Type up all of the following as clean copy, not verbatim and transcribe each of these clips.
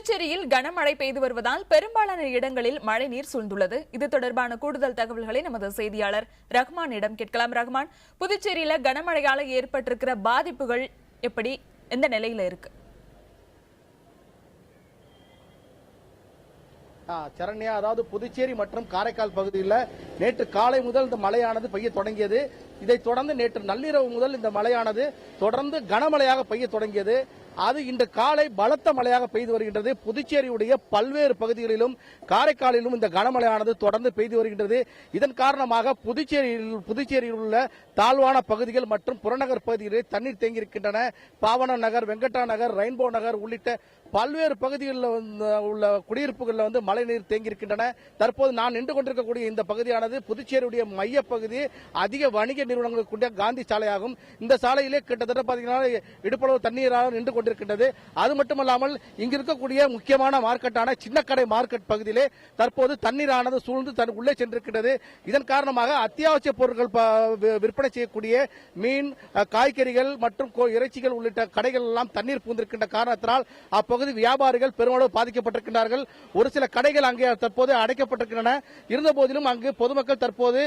புதுச்சேரியில் கனமழை பெய்து வருவதால் பெரும்பாலான இடங்களில் மழைநீர் சூழ்ந்துள்ளது. இது தொடர்பான கூடுதல் தகவல்களை நமது செய்தியாளர் ரஹ்மானிடம் கேட்கலாம். ரஹ்மான், புதுச்சேரியில கனமழையால ஏற்பட்டிருக்கிற பாதிப்புகள் எப்படி, எந்த நிலையில இருக்கு? சரண்யா, அதாவது புதுச்சேரி மற்றும் காரைக்கால் பகுதியில் நேற்று காலை முதல் இந்த மழையானது பெய்ய தொடங்கியது. இதைத் தொடர்ந்து நேற்று நள்ளிரவு முதல் இந்த மழையானது தொடர்ந்து கனமழையாக பெய்ய தொடங்கியது. அது இன்று காலை பலத்த மழையாக பெய்து வருகின்றது. புதுச்சேரியுடைய பல்வேறு பகுதிகளிலும் காரைக்காலிலும் இந்த கனமழையானது தொடர்ந்து பெய்து வருகின்றது. இதன் காரணமாக புதுச்சேரியில் உள்ள தாழ்வான பகுதிகள் மற்றும் புறநகர் பகுதிகளில் தண்ணீர் தேங்கியிருக்கின்றன. பாவன நகர், வெங்கடா நகர், ரெயின்போ நகர் உள்ளிட்ட பல்வேறு பகுதிகளில் உள்ள குடியிருப்புகளில் மழைநீர் தேங்கியிருக்கின்றன. தற்போது நான் நின்று கொண்டிருக்கக்கூடிய இந்த பகுதியானது புதுச்சேரியுடைய மையப்பகுதி, அதிக வணிக நிறுவனங்கள் கொண்ட காந்தி சாலையாகும். இந்த சாலையிலே கிட்டத்தட்ட பார்த்தீங்கன்னா இடுப்பளவு தண்ணீராக நின்று கொண்டிருக்கின்றது. அது மட்டுமல்லாமல் இங்கு இருக்கக்கூடிய முக்கியமான மார்க்கெட்டான சின்னக்கடை மார்க்கெட் பகுதியிலே தற்போது தண்ணீரானது சூழ்ந்து உள்ளே சென்றிருக்கின்றது. இதன் காரணமாக அத்தியாவசிய பொருட்கள் விற்பனை செய்யக்கூடிய மீன், காய்கறிகள் மற்றும் இறைச்சிகள் உள்ளிட்ட கடைகள் எல்லாம் தண்ணீர் பூந்திருக்கின்ற காரணத்தினால் அப்பகுதி வியாபாரிகள் பெருமளவு பாதிக்கப்பட்டிருக்கிறார்கள். ஒரு சில கடைகள் அங்கே தற்போது அடைக்கப்பட்டிருக்கின்றன. இருந்த போதிலும் அங்கு பொதுமக்கள் தற்போது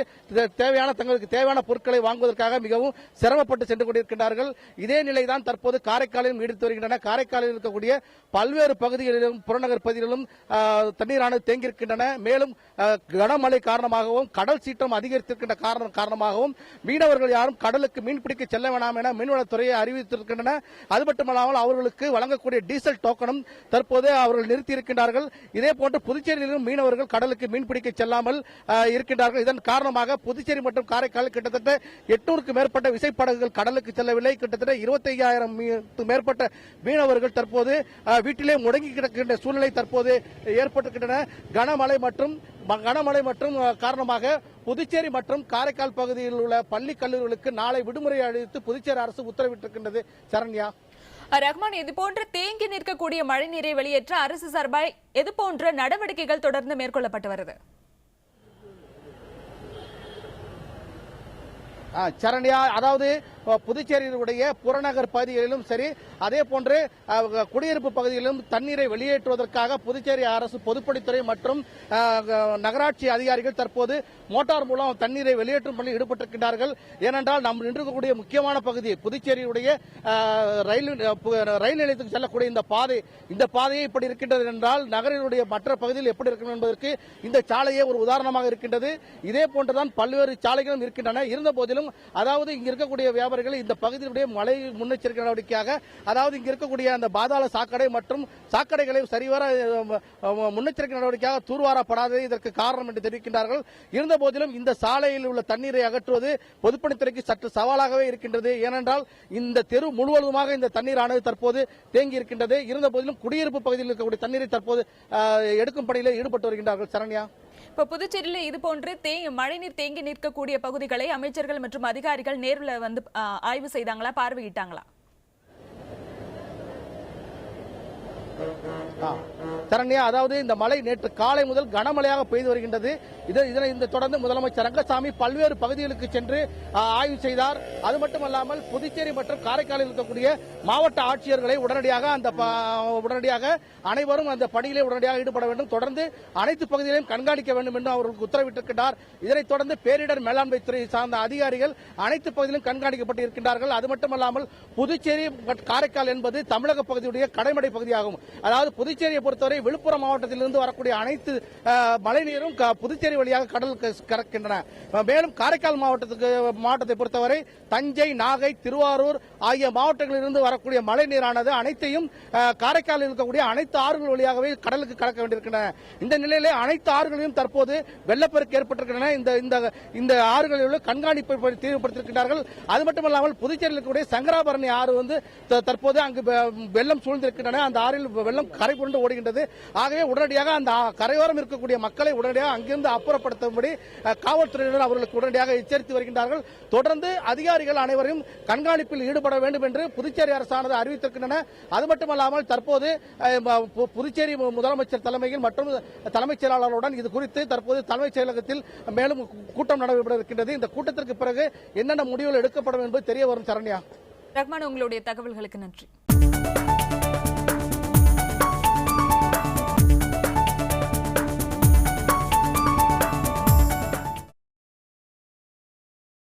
தங்களுக்கு தேவையான பொருட்களை வாங்குவதற்காக மிகவும் சிரமப்பட்டு சென்று கொண்டிருக்கிறார்கள். இதே நிலைதான் தற்போது காரைக்காலிலும் நீடித்து வருகின்றன. காரைக்காலில் இருக்கக்கூடிய பல்வேறு பகுதிகளிலும் புறநகர் பகுதிகளிலும் தண்ணீரானது தேங்கியிருக்கின்றன. மேலும் கனமழை காரணமாகவும் கடல் சீற்றம் அதிகரித்திருக்கின்ற காரணமாகவும் மீனவர்கள் யாரும் கடலுக்கு மீன்பிடிக்க செல்ல வேண்டாம் என மீன்வளத்துறையை அறிவித்திருக்கின்றன. அது மட்டுமல்லாமல் அவர்களுக்கு வழங்கக்கூடிய டீசல் டோக்கனும் தற்போது அவர்கள் நிறுத்தியிருக்கின்றார்கள். இதே போன்று புதுச்சேரியிலும் மீனவர்கள் கடலுக்கு மீன்பிடிக்க செல்லாமல் இருக்கின்றார்கள். இதன் காரணமாக புதுச்சேரி மற்றும் காரைக்கால் கிட்டத்தட்ட 800க்கும் மேற்பட்ட விசைப்படகுகள் கடலுக்கு செல்லவில்லை. கிட்டத்தட்ட 25,000 மேற்பட்ட மீனவர்கள் தற்போது வீட்டிலே முடங்கி கிடக்கின்ற சூழ்நிலை தற்போது ஏற்பட்டிருக்கின்றன. கனமழை மற்றும் காரணமாக புதுச்சேரி மற்றும் காரைக்கால் பகுதியில் உள்ள பள்ளி கல்லூரிகளுக்கு நாளை விடுமுறை அளித்து புதுச்சேரி அரசு உத்தரவிட்டிருக்கின்றது. சரண்யா, ரஹ்மான், இது போன்ற தேங்கி நிற்கக்கூடிய மழைநீரை வெளியேற்ற அரசு சார்பாய் எது போன்ற நடவடிக்கைகள் தொடர்ந்து மேற்கொள்ளப்பட்டு வருது? சரண்யா, அதாவது புதுச்சேரியினுடைய புறநகர் பகுதிகளிலும் சரி, அதே போன்று குடியிருப்பு பகுதிகளிலும் தண்ணீரை வெளியேற்றுவதற்காக புதுச்சேரி அரசு பொதுப்பணித்துறை மற்றும் நகராட்சி அதிகாரிகள் தற்போது மோட்டார் மூலம் தண்ணீரை வெளியேற்றும் பணியில் ஈடுபட்டிருக்கிறார்கள். ஏனென்றால் நாம் நின்றுக்கூடிய முக்கியமான பகுதி புதுச்சேரியுடைய ரயில் நிலையத்துக்கு செல்லக்கூடிய இந்த பாதையை இப்படி இருக்கின்றது என்றால் நகரினுடைய மற்ற பகுதியில் எப்படி இருக்கும் என்பதற்கு இந்த சாலையே ஒரு உதாரணமாக இருக்கின்றது. இதே போன்றுதான் பல்வேறு சாலைகளும் இருக்கின்றன. இருந்த போதிலும் அதாவது இங்க இருக்கக்கூடிய வியாபாரிகள் இந்த பகுதியினுடைய மழை முன்னெச்சரிக்கை நடவடிக்கையாக, அதாவது இங்க இருக்கக்கூடிய அந்த பாதாள சாக்கடை மற்றும் சாக்கடைகளை சரிவர முன்னெச்சரிக்கை நடவடிக்கையாக தூர்வாரப்படாதது இதற்கு காரணம் என்று தெரிவிக்கின்றார்கள். இருந்த போதிலும் இந்த சாலையில் உள்ள தண்ணீரை அகற்றுவது பொதுப்பணித்துறைக்கு சற்று சவாலாகவே இருக்கின்றது. ஏனென்றால் இந்த தெரு முழுவதுமாக இந்த தண்ணீரானது தற்போது தேங்கி இருக்கின்றது. இருந்த போதிலும் குடியிருப்பு பகுதியில் இருக்கக்கூடிய தண்ணீரை தற்போது எடுக்கும் பணியில் ஈடுபட்டு வருகின்றார்கள். சரண்யா, இப்ப புதுச்சேரியில இது போன்று மழைநீர் தேங்கி நிற்கக்கூடிய பகுதிகளை அமைச்சர்கள் மற்றும் அதிகாரிகள் நேரில் வந்து ஆய்வு செய்தாங்களா, பார்வையிட்டாங்களா? சரண்யா, அதாவது இந்த மழை நேற்று காலை முதல் கனமழையாக பெய்து வருகின்றது. இதனை தொடர்ந்து முதலமைச்சர் ரங்கசாமி பல்வேறு பகுதிகளுக்கு சென்று ஆய்வு செய்தார். அது மட்டுமல்லாமல் புதுச்சேரி மற்றும் காரைக்காலில் இருக்கக்கூடிய மாவட்ட ஆட்சியர்களை உடனடியாக அனைவரும் அந்த பணியிலே உடனடியாக ஈடுபட வேண்டும், தொடர்ந்து அனைத்து பகுதிகளையும் கண்காணிக்க வேண்டும் என்று அவர்களுக்கு உத்தரவிட்டிருக்கிறார். இதனைத் தொடர்ந்து பேரிடர் மேலாண்மை துறை சார்ந்த அதிகாரிகள் அனைத்து பகுதியிலும் கண்காணிக்கப்பட்டு இருக்கின்றார்கள். அது மட்டுமல்லாமல் புதுச்சேரி காரைக்கால் என்பது தமிழக பகுதியுடைய கடைமடை பகுதியாகும். அதாவது புதுச்சேரியை பொறுத்தவரை விழுப்புரம் மாவட்டத்திலிருந்து வரக்கூடிய அனைத்து மழைநீரும் புதுச்சேரி வழியாக கடலுக்கு கறக்கின்றன. மேலும் காரைக்கால் மாவட்டத்தை பொறுத்தவரை தஞ்சை, நாகை, திருவாரூர் ஆகிய மாவட்டங்களிலிருந்து வரக்கூடிய மழை நீரானது அனைத்தையும் காரைக்காலில் இருக்கக்கூடிய அனைத்து ஆறுகள் வழியாகவே கடலுக்கு கலக்க வேண்டியிருக்கின்றன. இந்த நிலையிலே அனைத்து ஆறுகளிலும் தற்போது வெள்ளப்பெருக்கு ஏற்பட்டிருக்கின்றன. இந்த ஆறுகளில் கண்காணிப்பை தீவிரப்படுத்தியிருக்கிறார்கள். அது மட்டுமல்லாமல் புதுச்சேரியில் இருக்கக்கூடிய சங்கராபரணி ஆறு தற்போது அங்கு வெள்ளம் சூழ்ந்திருக்கின்றன. அந்த ஆறில் வெள்ளம் கரை புரண்டு ஓடுகின்றது. ஆகவே உடனடியாக அந்த கரையோரம் இருக்கக்கூடிய மக்களை உடனடியாக அங்கிருந்து அப்புறப்படுத்தும்படி காவல்துறையினர் அவர்களுக்கு உடனடியாக எச்சரித்து வருகின்றார்கள். தொடர்ந்து அதிகாரிகள் அனைவரையும் கண்காணிப்பில் ஈடுபட வேண்டும் என்று புதுச்சேரி அரசானது அறிவித்திருக்கின்றன. அது மட்டுமல்லாமல் தற்போது புதுச்சேரி முதலமைச்சர் தலைமையில் மற்றும் தலைமைச் செயலாளருடன் இது குறித்து தற்போது தலைமைச் செயலகத்தில் மேலும் கூட்டம் நடைபெற இருக்கின்றது. இந்த கூட்டத்திற்கு பிறகு என்னென்ன முடிவுகள் எடுக்கப்படும் என்பது தெரிய வரும். சரண்யா, ரஹ்மான், உங்களுடைய தகவல்களுக்கு நன்றி.